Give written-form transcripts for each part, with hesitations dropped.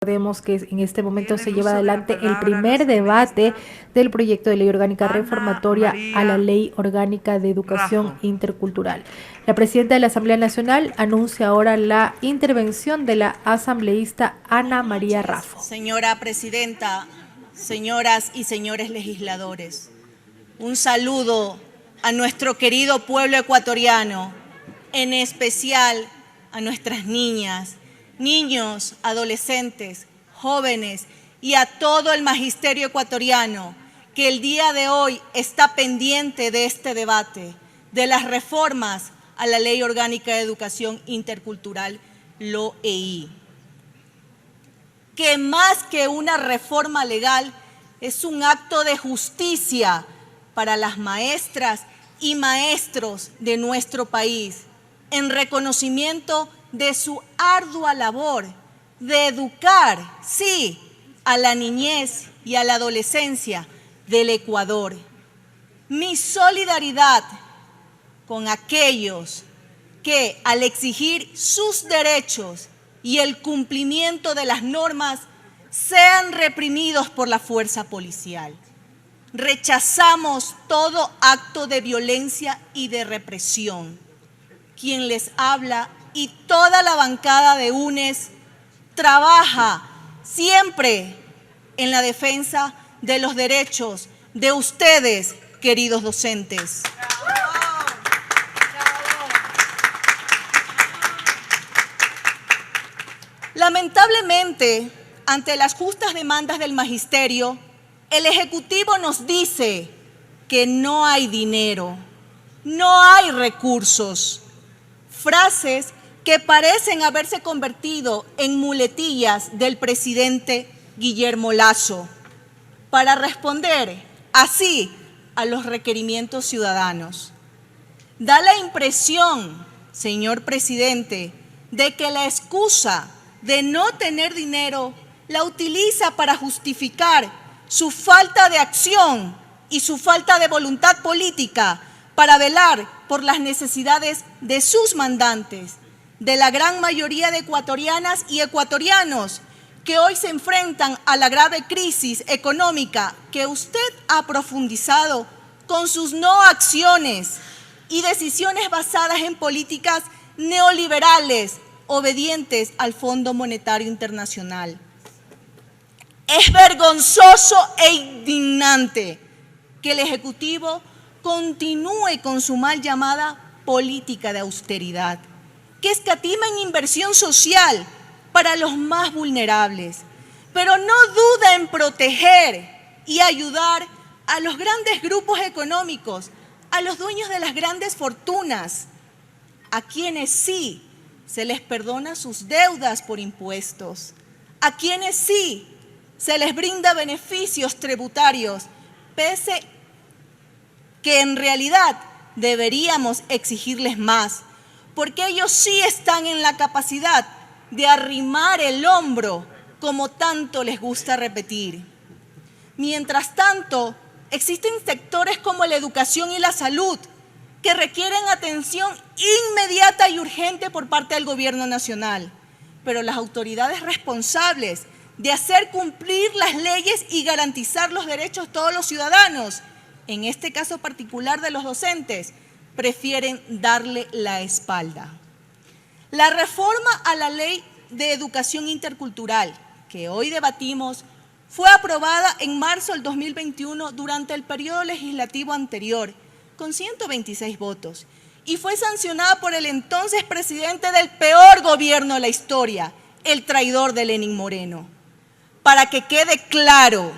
Recordemos que en este momento se lleva adelante el primer debate del proyecto de ley orgánica reformatoria a la Ley Orgánica de Educación Intercultural. La presidenta de la Asamblea Nacional anuncia ahora la intervención de la asambleísta Ana María Raffo. Señora presidenta, señoras y señores legisladores, un saludo a nuestro querido pueblo ecuatoriano, en especial a nuestras niñas, niños, adolescentes, jóvenes y a todo el magisterio ecuatoriano que el día de hoy está pendiente de este debate, de las reformas a la Ley Orgánica de Educación Intercultural, LOEI, que más que una reforma legal es un acto de justicia para las maestras y maestros de nuestro país, en reconocimiento de su ardua labor de educar, sí, a la niñez y a la adolescencia del Ecuador. Mi solidaridad con aquellos que, al exigir sus derechos y el cumplimiento de las normas, sean reprimidos por la fuerza policial. Rechazamos todo acto de violencia y de represión. Quien les habla y toda la bancada de UNES trabaja siempre en la defensa de los derechos de ustedes, queridos docentes. Lamentablemente, ante las justas demandas del magisterio, el Ejecutivo nos dice que no hay dinero, no hay recursos. Frases que parecen haberse convertido en muletillas del presidente Guillermo Lasso para responder así a los requerimientos ciudadanos. Da la impresión, señor presidente, de que la excusa de no tener dinero la utiliza para justificar su falta de acción y su falta de voluntad política para velar por las necesidades de sus mandantes, de la gran mayoría de ecuatorianas y ecuatorianos que hoy se enfrentan a la grave crisis económica que usted ha profundizado con sus no acciones y decisiones basadas en políticas neoliberales obedientes al Fondo Monetario Internacional. Es vergonzoso e indignante que el Ejecutivo continúe con su mal llamada política de austeridad, que escatima en inversión social para los más vulnerables, pero no duda en proteger y ayudar a los grandes grupos económicos, a los dueños de las grandes fortunas, a quienes sí se les perdona sus deudas por impuestos, a quienes sí se les brinda beneficios tributarios, pese que en realidad deberíamos exigirles más, porque ellos sí están en la capacidad de arrimar el hombro, como tanto les gusta repetir. Mientras tanto, existen sectores como la educación y la salud que requieren atención inmediata y urgente por parte del Gobierno nacional, pero las autoridades responsables de hacer cumplir las leyes y garantizar los derechos de todos los ciudadanos, en este caso particular de los docentes, prefieren darle la espalda. La reforma a la Ley de Educación Intercultural, que hoy debatimos, fue aprobada en marzo del 2021 durante el periodo legislativo anterior, con 126 votos, y fue sancionada por el entonces presidente del peor gobierno de la historia, el traidor de Lenín Moreno. Para que quede claro,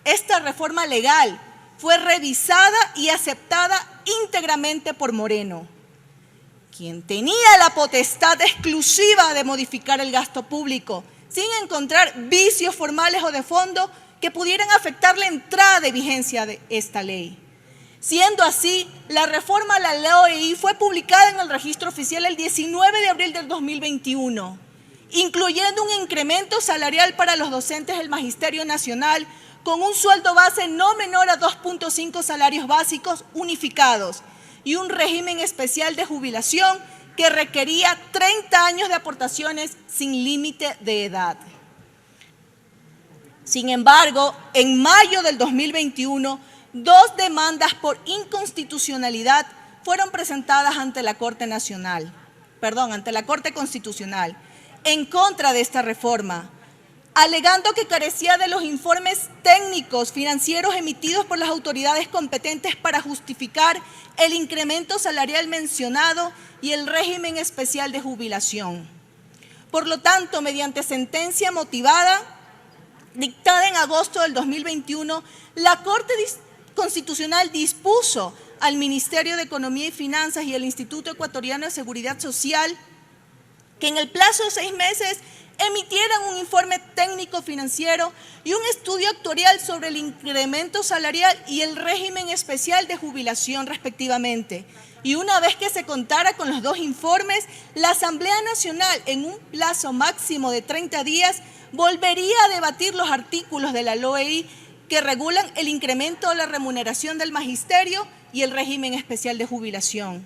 esta reforma legal fue revisada y aceptada íntegramente por Moreno, quien tenía la potestad exclusiva de modificar el gasto público, sin encontrar vicios formales o de fondo que pudieran afectar la entrada de vigencia de esta ley. Siendo así, la reforma a la LOEI fue publicada en el Registro Oficial el 19 de abril del 2021, incluyendo un incremento salarial para los docentes del Magisterio Nacional con un sueldo base no menor a 2.5 salarios básicos unificados y un régimen especial de jubilación que requería 30 años de aportaciones sin límite de edad. Sin embargo, en mayo del 2021, 2 demandas por inconstitucionalidad fueron presentadas ante la Corte Constitucional, en contra de esta reforma, alegando que carecía de los informes técnicos financieros emitidos por las autoridades competentes para justificar el incremento salarial mencionado y el régimen especial de jubilación. Por lo tanto, mediante sentencia motivada, dictada en agosto del 2021, la Corte Constitucional dispuso al Ministerio de Economía y Finanzas y al Instituto Ecuatoriano de Seguridad Social que en el plazo de 6 meses emitieran un informe técnico financiero y un estudio actuarial sobre el incremento salarial y el régimen especial de jubilación respectivamente. Y una vez que se contara con los 2 informes, la Asamblea Nacional, en un plazo máximo de 30 días, volvería a debatir los artículos de la LOEI que regulan el incremento de la remuneración del magisterio y el régimen especial de jubilación.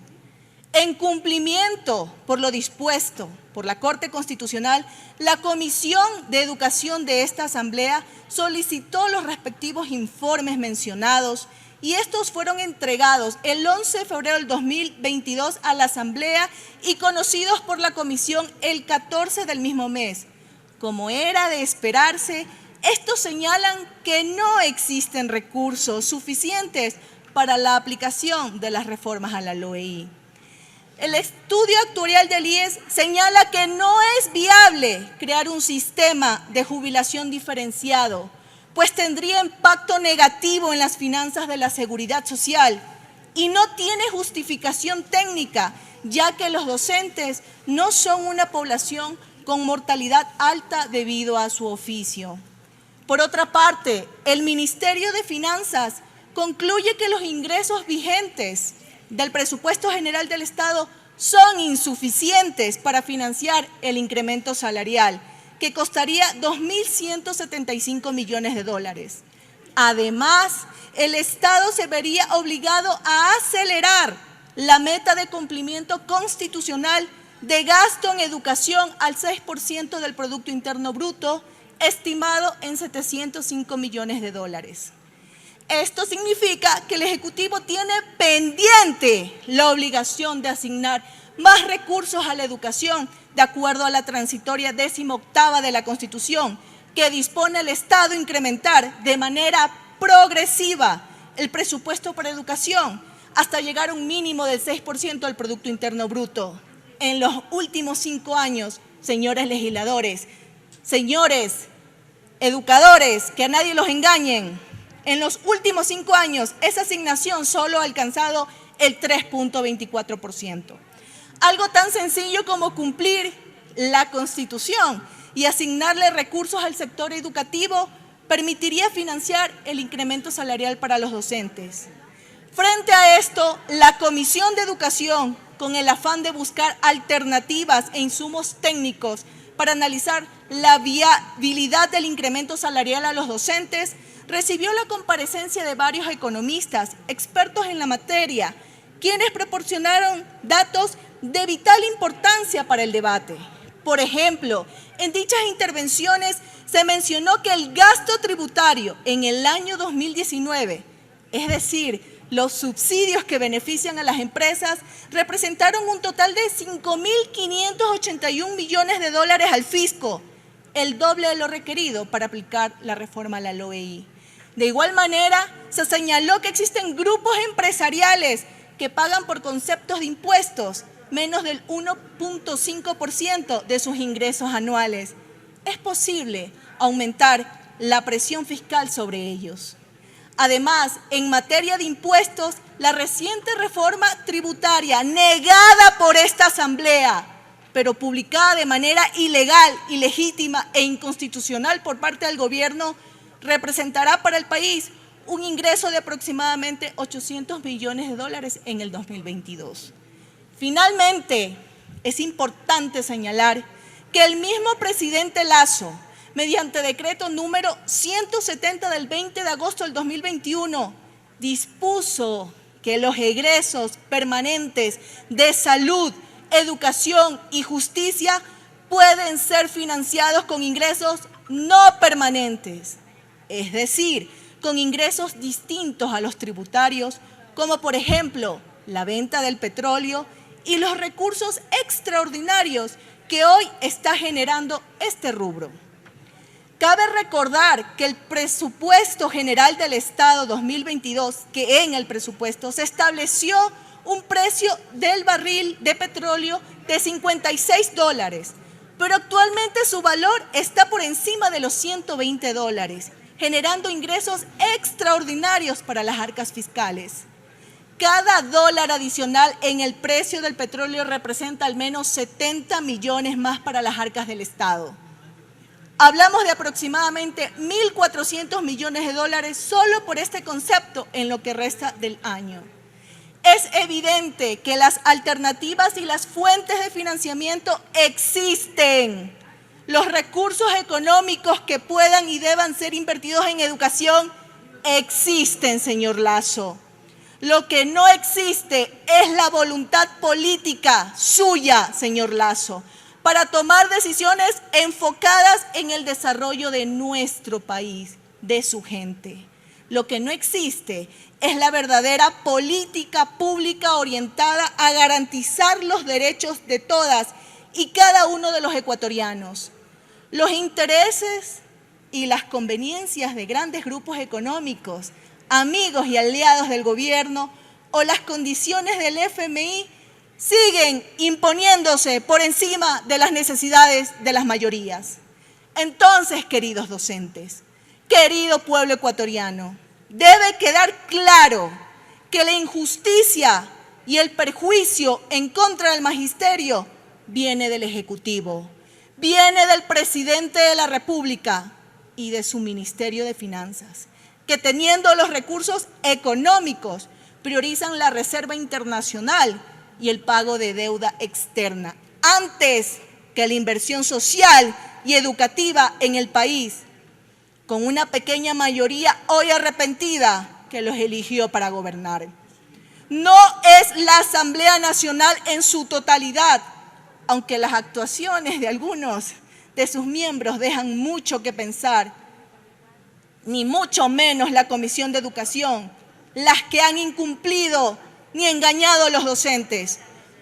En cumplimiento por lo dispuesto por la Corte Constitucional, la Comisión de Educación de esta Asamblea solicitó los respectivos informes mencionados y estos fueron entregados el 11 de febrero del 2022 a la Asamblea y conocidos por la Comisión el 14 del mismo mes. Como era de esperarse, estos señalan que no existen recursos suficientes para la aplicación de las reformas a la LOEI. El estudio actuarial del IES señala que no es viable crear un sistema de jubilación diferenciado, pues tendría impacto negativo en las finanzas de la seguridad social y no tiene justificación técnica, ya que los docentes no son una población con mortalidad alta debido a su oficio. Por otra parte, el Ministerio de Finanzas concluye que los ingresos vigentes del presupuesto general del Estado son insuficientes para financiar el incremento salarial, que costaría 2.175 millones de dólares. Además, el Estado se vería obligado a acelerar la meta de cumplimiento constitucional de gasto en educación al 6% del Producto Interno Bruto, estimado en 705 millones de dólares. Esto significa que el Ejecutivo tiene pendiente la obligación de asignar más recursos a la educación, de acuerdo a la transitoria 18ª de la Constitución, que dispone el Estado incrementar de manera progresiva el presupuesto para educación hasta llegar a un mínimo del 6% del Producto Interno Bruto. En los últimos 5 años, señores legisladores, señores educadores, que a nadie los engañen, en los últimos 5 años esa asignación solo ha alcanzado el 3.24%. Algo tan sencillo como cumplir la Constitución y asignarle recursos al sector educativo permitiría financiar el incremento salarial para los docentes. Frente a esto, la Comisión de Educación, con el afán de buscar alternativas e insumos técnicos para analizar la viabilidad del incremento salarial a los docentes, recibió la comparecencia de varios economistas, expertos en la materia, quienes proporcionaron datos de vital importancia para el debate. Por ejemplo, en dichas intervenciones se mencionó que el gasto tributario en el año 2019, es decir, los subsidios que benefician a las empresas, representaron un total de 5.581 millones de dólares al fisco, el doble de lo requerido para aplicar la reforma a la LOEI. De igual manera, se señaló que existen grupos empresariales que pagan por conceptos de impuestos menos del 1.5% de sus ingresos anuales. Es posible aumentar la presión fiscal sobre ellos. Además, en materia de impuestos, la reciente reforma tributaria negada por esta Asamblea, pero publicada de manera ilegal, ilegítima e inconstitucional por parte del gobierno, representará para el país un ingreso de aproximadamente 800 millones de dólares en el 2022. Finalmente, es importante señalar que el mismo presidente Lasso, mediante decreto número 170 del 20 de agosto del 2021, dispuso que los egresos permanentes de salud, educación y justicia pueden ser financiados con ingresos no permanentes. es decir, con ingresos distintos a los tributarios, como por ejemplo la venta del petróleo y los recursos extraordinarios que hoy está generando este rubro. Cabe recordar que el presupuesto general del Estado 2022, que en el presupuesto se estableció un precio del barril de petróleo de $56, pero actualmente su valor está por encima de los $120, generando ingresos extraordinarios para las arcas fiscales. Cada dólar adicional en el precio del petróleo representa al menos 70 millones más para las arcas del Estado. Hablamos de aproximadamente 1.400 millones de dólares solo por este concepto en lo que resta del año. Es evidente que las alternativas y las fuentes de financiamiento existen. Los recursos económicos que puedan y deban ser invertidos en educación existen, señor Lasso. Lo que no existe es la voluntad política suya, señor Lasso, para tomar decisiones enfocadas en el desarrollo de nuestro país, de su gente. Lo que no existe es la verdadera política pública orientada a garantizar los derechos de todas y cada uno de los ecuatorianos. Los intereses y las conveniencias de grandes grupos económicos, amigos y aliados del gobierno o las condiciones del FMI siguen imponiéndose por encima de las necesidades de las mayorías. Entonces, queridos docentes, querido pueblo ecuatoriano, debe quedar claro que la injusticia y el perjuicio en contra del magisterio viene del Ejecutivo, viene del presidente de la República y de su Ministerio de Finanzas, que teniendo los recursos económicos priorizan la reserva internacional y el pago de deuda externa, antes que la inversión social y educativa en el país, con una pequeña mayoría hoy arrepentida que los eligió para gobernar. No es la Asamblea Nacional en su totalidad, aunque las actuaciones de algunos de sus miembros dejan mucho que pensar, ni mucho menos la Comisión de Educación, las que han incumplido ni engañado a los docentes.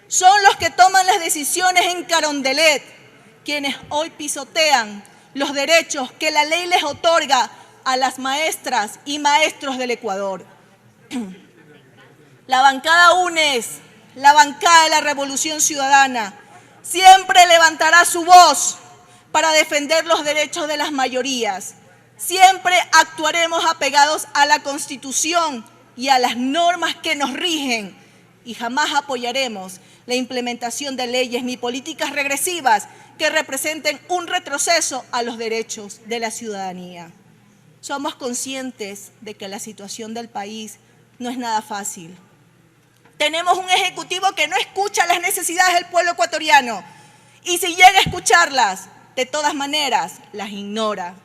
Son los que toman las decisiones en Carondelet, quienes hoy pisotean los derechos que la ley les otorga a las maestras y maestros del Ecuador. La bancada UNES, la bancada de la Revolución Ciudadana, siempre levantará su voz para defender los derechos de las mayorías. Siempre actuaremos apegados a la Constitución y a las normas que nos rigen y jamás apoyaremos la implementación de leyes ni políticas regresivas que representen un retroceso a los derechos de la ciudadanía. Somos conscientes de que la situación del país no es nada fácil. Tenemos un ejecutivo que no escucha las necesidades del pueblo ecuatoriano y si llega a escucharlas, de todas maneras, las ignora.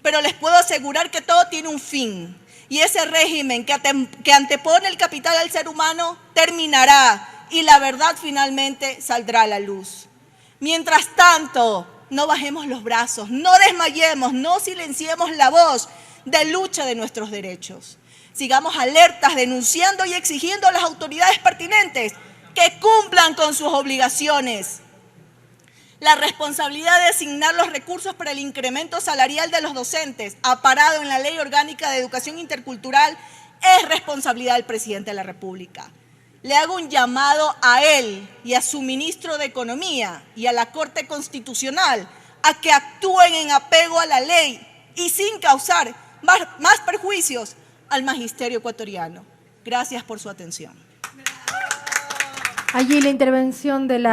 Pero les puedo asegurar que todo tiene un fin y ese régimen que antepone el capital al ser humano terminará y la verdad finalmente saldrá a la luz. Mientras tanto, no bajemos los brazos, no desmayemos, no silenciemos la voz de lucha de nuestros derechos. Sigamos alertas, denunciando y exigiendo a las autoridades pertinentes que cumplan con sus obligaciones. La responsabilidad de asignar los recursos para el incremento salarial de los docentes, aparado en la Ley Orgánica de Educación Intercultural, es responsabilidad del presidente de la República. Le hago un llamado a él y a su ministro de Economía y a la Corte Constitucional a que actúen en apego a la ley y sin causar más perjuicios al magisterio ecuatoriano. Gracias por su atención. Allí la intervención de la